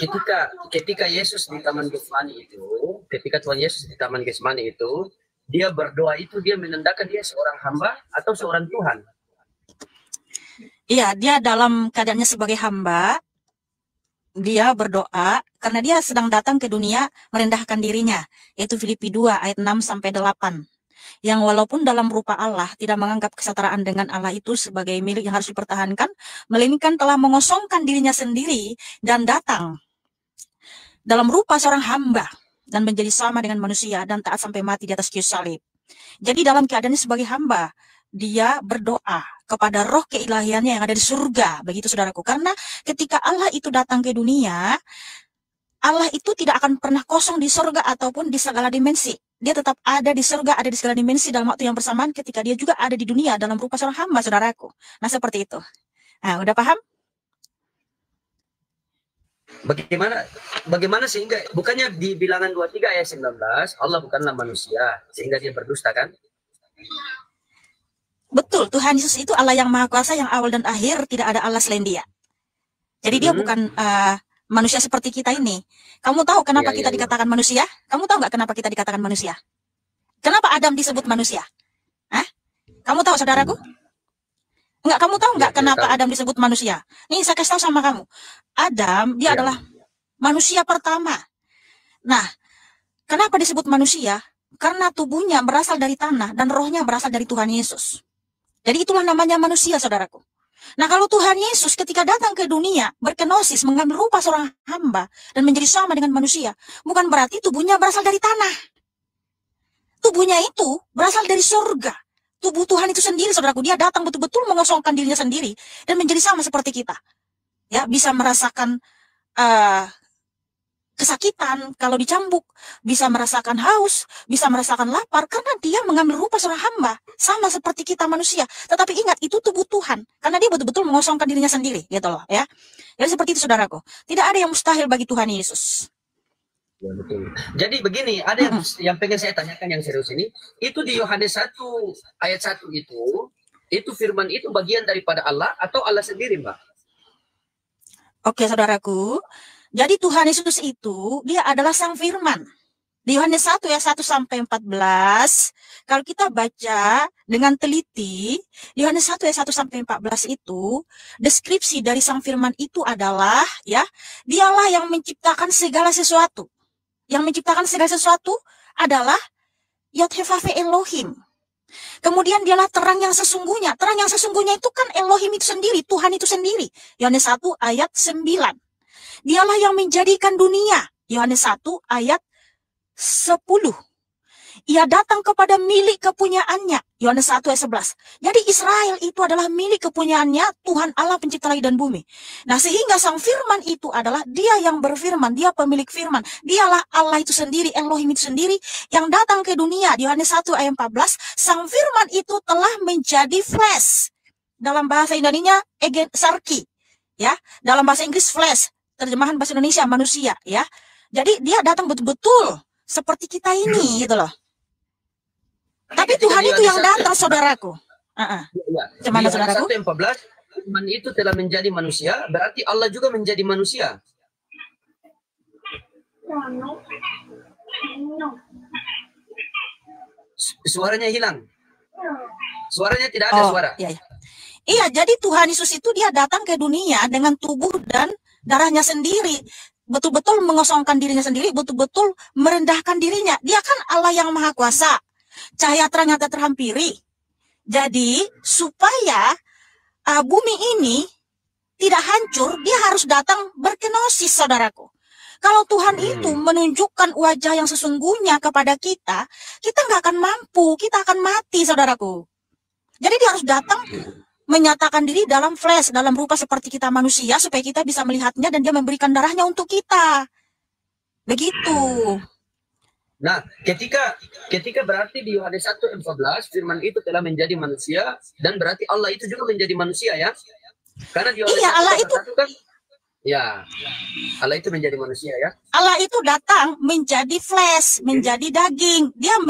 ketika ketika Yesus di Taman Getsemani itu, ketika Tuhan Yesus di Taman Getsemani itu, dia berdoa itu dia menandakan dia seorang hamba atau seorang Tuhan. Iya, dia dalam keadaannya sebagai hamba, dia berdoa karena dia sedang datang ke dunia merendahkan dirinya, yaitu Filipi 2 ayat 6 sampai 8. Yang walaupun dalam rupa Allah tidak menganggap kesetaraan dengan Allah itu sebagai milik yang harus dipertahankan, melainkan telah mengosongkan dirinya sendiri dan datang dalam rupa seorang hamba dan menjadi sama dengan manusia dan taat sampai mati di atas kayu salib. Jadi dalam keadaannya sebagai hamba, dia berdoa kepada roh keilahiannya yang ada di surga, begitu saudaraku. Karena ketika Allah itu datang ke dunia, Allah itu tidak akan pernah kosong di surga ataupun di segala dimensi. Dia tetap ada di surga, ada di segala dimensi dalam waktu yang bersamaan ketika dia juga ada di dunia dalam rupa seorang hamba, saudaraku. Nah, seperti itu. Nah, udah paham? Bagaimana sehingga bukannya di Bilangan 23 ayat 19 Allah bukanlah manusia sehingga dia berdusta kan? Betul, Tuhan Yesus itu Allah yang Maha Kuasa, yang awal dan akhir, tidak ada Allah selain Dia. Jadi dia bukan manusia seperti kita ini. Kamu tahu kenapa kita dikatakan manusia? Kamu tahu nggak kenapa kita dikatakan manusia? Kenapa Adam disebut manusia? Hah? Kamu tahu, saudaraku? Enggak, kamu tahu nggak kenapa Adam disebut manusia? Nih, saya kasih tahu sama kamu. Adam, dia adalah manusia pertama. Nah, kenapa disebut manusia? Karena tubuhnya berasal dari tanah dan rohnya berasal dari Tuhan Yesus. Jadi itulah namanya manusia, saudaraku. Nah, kalau Tuhan Yesus ketika datang ke dunia, berkenosis, mengambil rupa seorang hamba, dan menjadi sama dengan manusia, bukan berarti tubuhnya berasal dari tanah. Tubuhnya itu berasal dari surga. Tubuh Tuhan itu sendiri, saudaraku, dia datang betul-betul mengosongkan dirinya sendiri, dan menjadi sama seperti kita. Ya, bisa merasakan kesakitan kalau dicambuk, bisa merasakan haus, bisa merasakan lapar, karena dia mengambil rupa seorang hamba, sama seperti kita manusia. Tetapi ingat, itu tubuh Tuhan, karena dia betul-betul mengosongkan dirinya sendiri, gitu loh, ya. Jadi seperti itu, saudaraku. Tidak ada yang mustahil bagi Tuhan Yesus. Ya, betul. Jadi begini, ada yang pengen saya tanyakan yang serius ini, itu di Yohanes 1 ayat 1 itu firman itu bagian daripada Allah atau Allah sendiri, Mbak? Oke, saudaraku. Jadi Tuhan Yesus itu, dia adalah Sang Firman. Di Yohanes 1 ya 1 sampai 14, kalau kita baca dengan teliti, di Yohanes 1 ya 1 sampai 14 itu, deskripsi dari Sang Firman itu adalah, ya, dialah yang menciptakan segala sesuatu. Yang menciptakan segala sesuatu adalah Yod-Heh-Vah-Veh Elohim. Kemudian dialah terang yang sesungguhnya. Terang yang sesungguhnya itu kan Elohim itu sendiri, Tuhan itu sendiri. Yohanes 1 ayat 9. Dialah yang menjadikan dunia. Yohanes 1 ayat 10. Ia datang kepada milik kepunyaannya. Yohanes 1 ayat 11. Jadi Israel itu adalah milik kepunyaannya Tuhan Allah pencipta langit dan bumi. Nah, sehingga Sang Firman itu adalah dia yang berfirman, dia pemilik firman. Dialah Allah itu sendiri, Elohim itu sendiri yang datang ke dunia. Di Yohanes 1 ayat 14, Sang Firman itu telah menjadi flesh. Dalam bahasa Indonesia, sarki. Ya, dalam bahasa Inggris flesh. Terjemahan bahasa Indonesia manusia, ya. Jadi dia datang betul-betul seperti kita ini, gitu loh. Tapi Tuhan itu yang datang, saudaraku. Gimana, saudaraku? 1:14, Firman itu telah menjadi manusia, berarti Allah juga menjadi manusia. Suaranya hilang. Suaranya tidak ada suara. Iya, jadi Tuhan Yesus itu dia datang ke dunia dengan tubuh dan darahnya sendiri, betul-betul mengosongkan dirinya sendiri, betul-betul merendahkan dirinya. Dia kan Allah yang Maha Kuasa, cahaya terang yang tak terhampiri. Jadi supaya bumi ini tidak hancur, dia harus datang berkenosis, saudaraku. Kalau Tuhan itu menunjukkan wajah yang sesungguhnya kepada kita, kita nggak akan mampu, kita akan mati, saudaraku. Jadi dia harus datang menyatakan diri dalam flesh, dalam rupa seperti kita manusia, supaya kita bisa melihatnya dan dia memberikan darahnya untuk kita. Begitu. Nah, ketika berarti di Yohanes 1:14 firman itu telah menjadi manusia, dan berarti Allah itu juga menjadi manusia, ya? Karena di Yohanes Allah itu kan, ya, Allah itu menjadi manusia, ya. Allah itu datang menjadi flesh, menjadi daging. Dia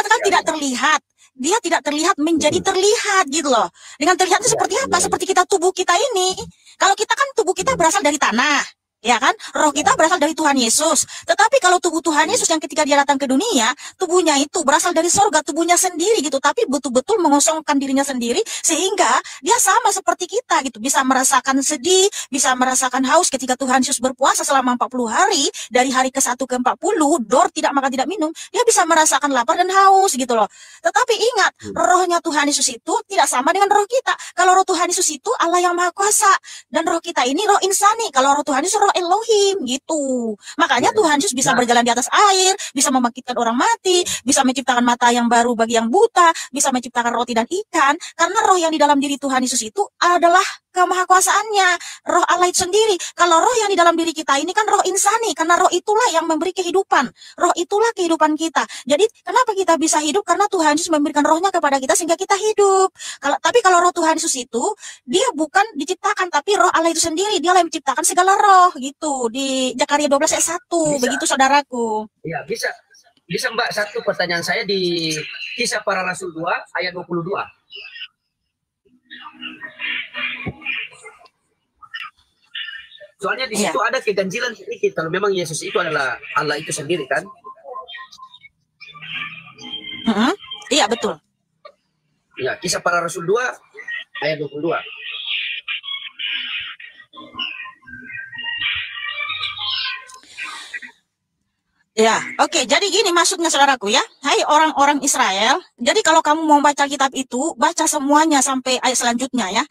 kan tidak terlihat. Dia tidak terlihat menjadi terlihat, gitu loh. Dengan terlihatnya seperti apa? Seperti kita, tubuh kita ini. Kalau kita kan tubuh kita berasal dari tanah. Ya kan? Roh kita berasal dari Tuhan Yesus. Tetapi kalau tubuh Tuhan Yesus yang ketika dia datang ke dunia, tubuhnya itu berasal dari surga, tubuhnya sendiri gitu. Tapi betul-betul mengosongkan dirinya sendiri sehingga dia sama seperti kita gitu. Bisa merasakan sedih, bisa merasakan haus ketika Tuhan Yesus berpuasa selama 40 hari. Dari hari ke-1 ke 40, dor tidak makan tidak minum. Dia bisa merasakan lapar dan haus gitu loh. Tetapi ingat, rohnya Tuhan Yesus itu tidak sama dengan roh kita. Kalau roh Tuhan Yesus itu Allah yang Maha Kuasa. Dan roh kita ini roh insani. Kalau roh Tuhan Yesus roh Elohim gitu. Makanya Tuhan Yesus bisa berjalan di atas air, bisa membangkitkan orang mati, bisa menciptakan mata yang baru bagi yang buta, bisa menciptakan roti dan ikan. Karena roh yang di dalam diri Tuhan Yesus itu adalah kemahakuasaannya, roh Allah itu sendiri. Kalau roh yang di dalam diri kita ini kan roh insani, karena roh itulah yang memberi kehidupan. Roh itulah kehidupan kita. Jadi kenapa kita bisa hidup? Karena Tuhan Yesus memberikan rohnya kepada kita sehingga kita hidup. Tapi kalau roh Tuhan Yesus itu, dia bukan diciptakan, tapi roh Allah itu sendiri, dia yang menciptakan segala roh gitu. Di Zakaria 12 ayat 1, begitu saudaraku. Ya, bisa. Bisa Mbak, satu pertanyaan saya di Kisah Para Rasul 2 ayat 22. Soalnya di situ ada keganjilan sedikit kalau memang Yesus itu adalah Allah itu sendiri kan? Iya, betul. Ya, Kisah Para Rasul 2 ayat 22. Ya, oke. Jadi gini maksudnya saudaraku ya. Hai orang-orang Israel. Jadi kalau kamu mau baca kitab itu, baca semuanya sampai ayat selanjutnya ya.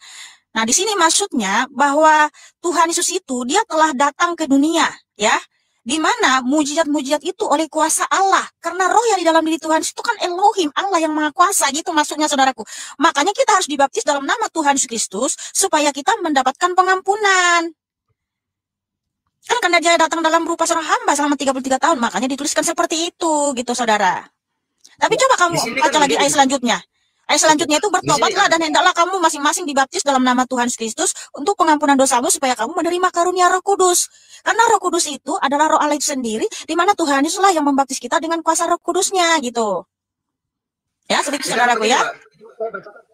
Nah, di sini maksudnya bahwa Tuhan Yesus itu dia telah datang ke dunia, ya. Di mana mujizat-mujizat itu oleh kuasa Allah. Karena roh yang di dalam diri Tuhan itu kan Elohim, Allah yang Maha Kuasa, gitu maksudnya saudaraku. Makanya kita harus dibaptis dalam nama Tuhan Yesus Kristus supaya kita mendapatkan pengampunan. Kan karena dia datang dalam rupa seorang hamba selama 33 tahun, makanya dituliskan seperti itu, gitu saudara. Tapi coba kamu baca lagi ayat selanjutnya. Ayat selanjutnya itu bertobatlah dan hendaklah kamu masing-masing dibaptis dalam nama Tuhan Kristus untuk pengampunan dosamu supaya kamu menerima karunia Roh Kudus. Karena Roh Kudus itu adalah Roh Allah itu sendiri, di mana Tuhan Yesuslah yang membaptis kita dengan kuasa Roh Kudusnya gitu. Ya, seperti saudaraku ya.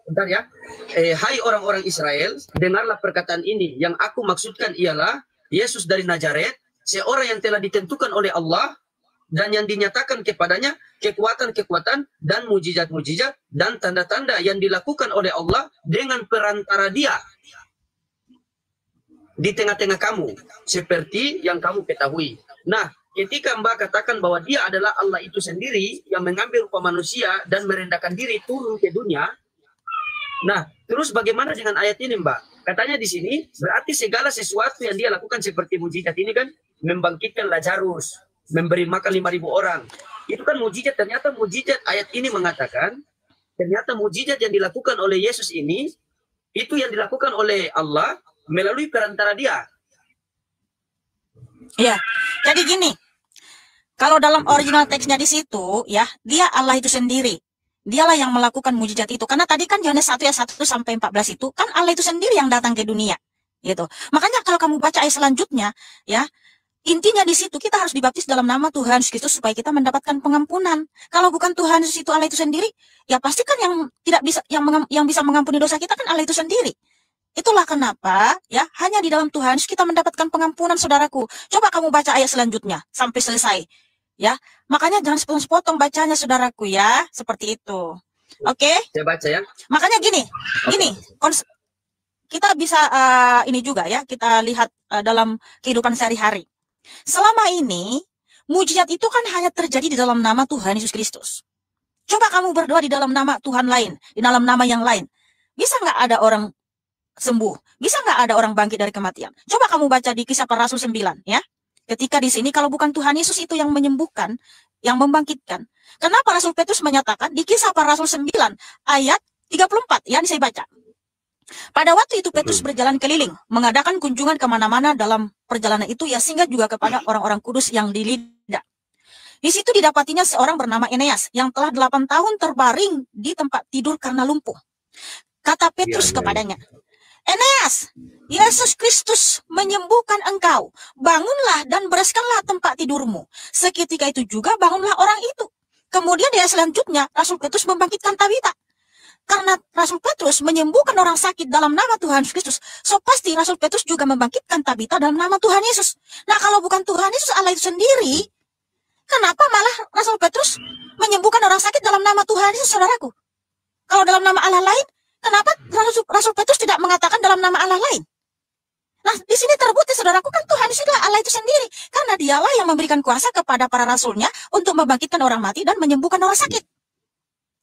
Bentar ya. Hai orang-orang Israel, dengarlah perkataan ini. Yang aku maksudkan ialah Yesus dari Nazaret, seorang yang telah ditentukan oleh Allah dan yang dinyatakan kepadanya kekuatan-kekuatan dan mujizat-mujizat dan tanda-tanda yang dilakukan oleh Allah dengan perantara dia di tengah-tengah kamu, seperti yang kamu ketahui. Nah, ketika Mbak katakan bahwa dia adalah Allah itu sendiri yang mengambil rupa manusia dan merendahkan diri turun ke dunia, nah, terus bagaimana dengan ayat ini Mbak? Katanya di sini, berarti segala sesuatu yang dia lakukan seperti mujizat ini kan, membangkitkan Lazarus, memberi makan 5.000 orang. Itu kan mujizat. Ternyata mujizat ayat ini mengatakan, ternyata mujizat yang dilakukan oleh Yesus ini, itu yang dilakukan oleh Allah melalui perantara dia. Ya, jadi gini, kalau dalam original teksnya di situ, ya, dia Allah itu sendiri. Dialah yang melakukan mujizat itu. Karena tadi kan Yohanes 1 ayat 1 sampai 14 itu, kan Allah itu sendiri yang datang ke dunia. Gitu. Makanya kalau kamu baca ayat selanjutnya, ya, intinya di situ kita harus dibaptis dalam nama Tuhan Yesus Kristus supaya kita mendapatkan pengampunan. Kalau bukan Tuhan Yesus itu Allah itu sendiri, ya pasti kan yang tidak bisa yang bisa mengampuni dosa kita kan Allah itu sendiri. Itulah kenapa ya hanya di dalam Tuhan Yesus kita mendapatkan pengampunan saudaraku. Coba kamu baca ayat selanjutnya sampai selesai. Ya, makanya jangan sepotong-sepotong bacanya saudaraku ya, seperti itu. Oke? Saya baca ya. Makanya gini, kita bisa ini juga ya, kita lihat dalam kehidupan sehari-hari. Selama ini, mujizat itu kan hanya terjadi di dalam nama Tuhan Yesus Kristus. Coba kamu berdoa di dalam nama Tuhan lain, di dalam nama yang lain. Bisa nggak ada orang sembuh? Bisa nggak ada orang bangkit dari kematian? Coba kamu baca di Kisah Para Rasul 9, ya. Ketika di sini, kalau bukan Tuhan Yesus itu yang menyembuhkan, yang membangkitkan. Kenapa Rasul Petrus menyatakan di Kisah Para Rasul 9, ayat 34, ya, saya baca. Pada waktu itu Petrus berjalan keliling, mengadakan kunjungan kemana-mana dalam perjalanan itu, ya, sehingga juga kepada orang-orang kudus yang di Lida. Di situ didapatinya seorang bernama Eneas, yang telah 8 tahun terbaring di tempat tidur karena lumpuh. Kata Petrus kepadanya, Eneas, Yesus Kristus menyembuhkan engkau. Bangunlah dan bereskanlah tempat tidurmu. Seketika itu juga bangunlah orang itu. Kemudian dia selanjutnya, Rasul Petrus membangkitkan Tabita. karena Rasul Petrus menyembuhkan orang sakit dalam nama Tuhan Yesus Kristus, so pasti Rasul Petrus juga membangkitkan Tabita dalam nama Tuhan Yesus. Nah, kalau bukan Tuhan Yesus Allah itu sendiri, kenapa malah Rasul Petrus menyembuhkan orang sakit dalam nama Tuhan Yesus, saudaraku? Kalau dalam nama Allah lain, kenapa Rasul Petrus tidak mengatakan dalam nama Allah lain? Nah, di sini terbukti, saudaraku, kan Tuhan Yesus adalah Allah itu sendiri. Karena dialah yang memberikan kuasa kepada para rasulnya untuk membangkitkan orang mati dan menyembuhkan orang sakit.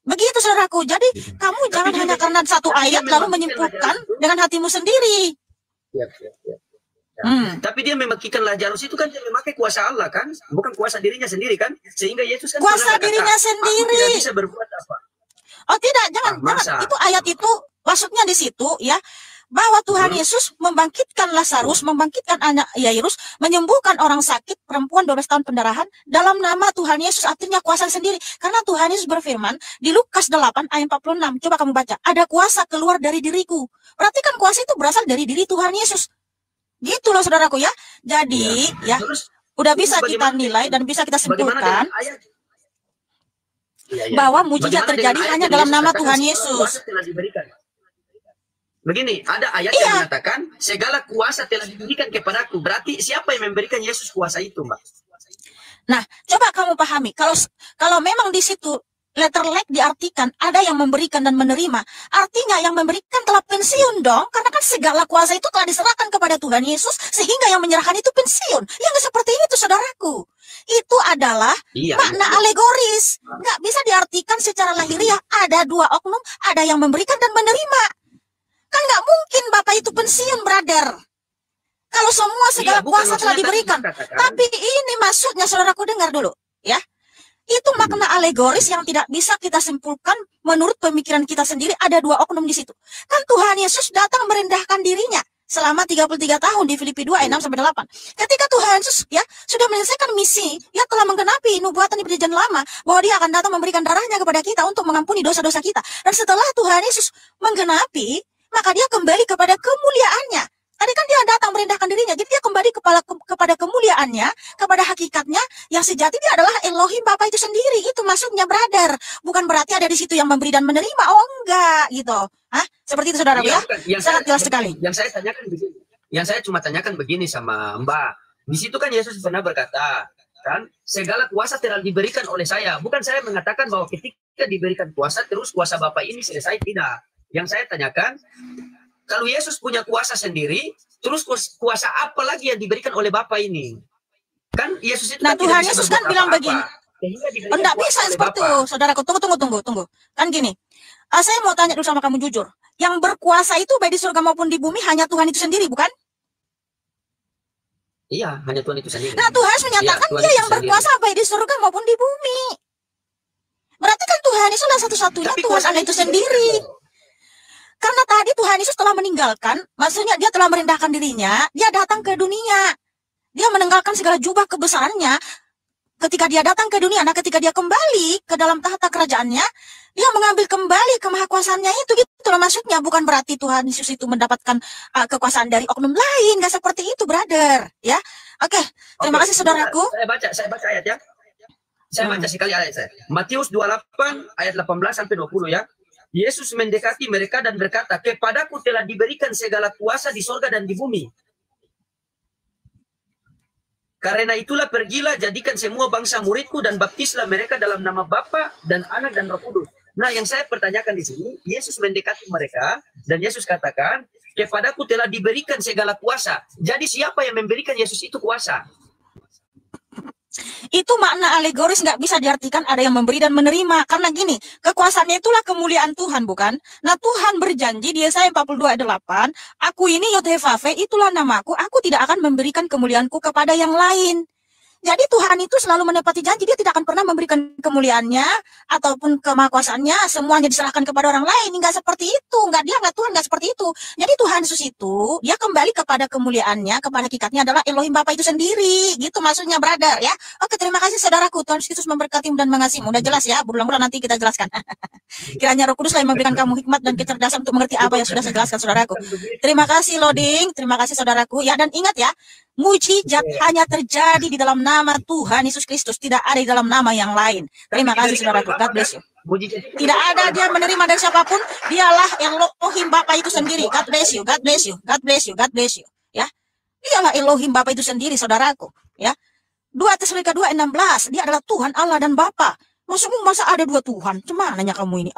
Begitu, saudaraku. Jadi, kamu jangan hanya karena satu ayat lalu menyimpulkan dengan hatimu sendiri. Ya. Tapi dia membagikan Lazarus itu kan dia memakai kuasa Allah kan, bukan kuasa dirinya sendiri kan, sehingga Yesus kan kuasa dirinya sendiri. Tidak bisa berbuat apa. Oh tidak, jangan. Itu ayat itu maksudnya di situ ya, bahwa Tuhan Yesus membangkitkan Lazarus, membangkitkan anak Yairus, menyembuhkan orang sakit, perempuan 12 tahun pendarahan dalam nama Tuhan Yesus, artinya kuasa sendiri. Karena Tuhan Yesus berfirman di Lukas 8 ayat 46, coba kamu baca, ada kuasa keluar dari diriku. Berarti kan kuasa itu berasal dari diri Tuhan Yesus. Gitu loh, saudaraku ya. Jadi ya, udah bisa kita nilai dan bisa kita simpulkan bahwa mujizat terjadi hanya dalam nama Tuhan Yesus. Begini, ada ayat yang mengatakan segala kuasa telah diberikan kepadaku. Berarti siapa yang memberikan Yesus kuasa itu, Mbak? Nah, coba kamu pahami. Kalau memang di situ letter like diartikan ada yang memberikan dan menerima, artinya yang memberikan telah pensiun dong, karena kan segala kuasa itu telah diserahkan kepada Tuhan Yesus, sehingga yang menyerahkan itu pensiun. Yang seperti itu, saudaraku. Itu adalah makna alegoris. Nggak bisa diartikan secara lahiriah. Ada dua oknum, ada yang memberikan dan menerima. Kan nggak mungkin Bapak itu pensiun, brother. Kalau semua segala kuasa telah diberikan. Tapi ini maksudnya, saudaraku, dengar dulu, ya. Itu makna alegoris yang tidak bisa kita simpulkan menurut pemikiran kita sendiri. Ada dua oknum di situ. Kan Tuhan Yesus datang merendahkan dirinya selama 33 tahun di Filipi 2 ayat 6-8. Ketika Tuhan Yesus ya sudah menyelesaikan misi, ya telah menggenapi nubuatan di perjanjian lama bahwa dia akan datang memberikan darahnya kepada kita untuk mengampuni dosa-dosa kita. Dan setelah Tuhan Yesus menggenapi, maka dia kembali kepada kemuliaannya. Tadi kan dia datang merendahkan dirinya, jadi dia kembali kepada kemuliaannya, kepada hakikatnya yang sejati dia adalah Elohim Bapa itu sendiri. Itu maksudnya, brother. Bukan berarti ada di situ yang memberi dan menerima. Oh enggak, gitu. Hah? Seperti itu, saudara ya? Sangat jelas sekali. Yang saya tanyakan begini. Yang saya cuma tanyakan begini sama Mbak. Di situ kan Yesus pernah berkata, kan, segala kuasa telah diberikan oleh saya. Bukan saya mengatakan bahwa ketika diberikan kuasa terus kuasa Bapa ini selesai, tidak. Yang saya tanyakan, kalau Yesus punya kuasa sendiri, terus kuasa apa lagi yang diberikan oleh Bapa ini? Kan Yesus itu nah, Tuhan Yesus kan bilang begini. Enggak bisa seperti itu, saudaraku. Tunggu. Kan gini, saya mau tanya dulu sama kamu jujur. Yang berkuasa itu baik di surga maupun di bumi hanya Tuhan itu sendiri, bukan? Iya, hanya Tuhan itu sendiri. Nah, Tuhan menyatakan dia yang berkuasa baik di surga maupun di bumi. Berarti kan Tuhan Yesus adalah satu-satunya Tuhan Allah itu sendiri. Karena tadi Tuhan Yesus telah meninggalkan, maksudnya dia telah merendahkan dirinya, dia datang ke dunia. Dia meninggalkan segala jubah kebesarannya. Ketika dia datang ke dunia, nah ketika dia kembali ke dalam tahta kerajaannya, dia mengambil kembali kemahakuasaannya itu, gitu loh maksudnya. Bukan berarti Tuhan Yesus itu mendapatkan kekuasaan dari oknum lain, nggak seperti itu, brother. Ya, oke. Terima kasih, saudaraku. Saya baca ayat ya. Saya baca sekali ayat saya. Matius 28 ayat 18-20 ya. Yesus mendekati mereka dan berkata, kepadaku telah diberikan segala kuasa di sorga dan di bumi. Karena itulah pergilah, jadikan semua bangsa muridku dan baptislah mereka dalam nama Bapa dan Anak dan Roh Kudus. Nah, yang saya pertanyakan di sini, Yesus mendekati mereka dan Yesus katakan, kepadaku telah diberikan segala kuasa. Jadi siapa yang memberikan Yesus itu kuasa? Itu makna alegoris, nggak bisa diartikan ada yang memberi dan menerima. Karena gini, kekuasaannya itulah kemuliaan Tuhan, bukan? Nah, Tuhan berjanji di Yesaya 42 ayat 8, aku ini Yod-Heh-Vaveh, itulah namaku, aku tidak akan memberikan kemuliaanku kepada yang lain. Jadi Tuhan itu selalu menepati janji, dia tidak akan pernah memberikan kemuliaannya ataupun kemahakuasaannya semuanya diserahkan kepada orang lain. Enggak seperti itu, Tuhan enggak seperti itu. Jadi Tuhan Yesus itu dia kembali kepada kemuliaannya, kepada hakikatnya adalah Elohim Bapa itu sendiri. Gitu maksudnya, brother ya. Oke, terima kasih saudaraku. Tuhan Yesus memberkatimu dan mengasihimu. Udah jelas ya, berulang-ulang nanti kita jelaskan. Kiranya Roh Kudus yang memberikan kamu hikmat dan kecerdasan untuk mengerti apa yang sudah saya jelaskan, saudaraku. Terima kasih loading, terima kasih saudaraku. Ya, dan ingat ya, mujizat hanya terjadi di dalam nama Tuhan Yesus Kristus, tidak ada di dalam nama yang lain. Terima kasih saudaraku. God bless you. Mujizat itu Tidak ada dia menerima dari siapapun. Dialah Elohim Bapa itu sendiri. God bless you, God bless you, God bless you, God bless you. Ya, dialah Elohim Bapa itu sendiri, saudaraku. Ya, 2 Tesalonika 2:16. Dia adalah Tuhan Allah dan Bapa. Maksudmu masa ada 2 Tuhan? Cumananya kamu ini?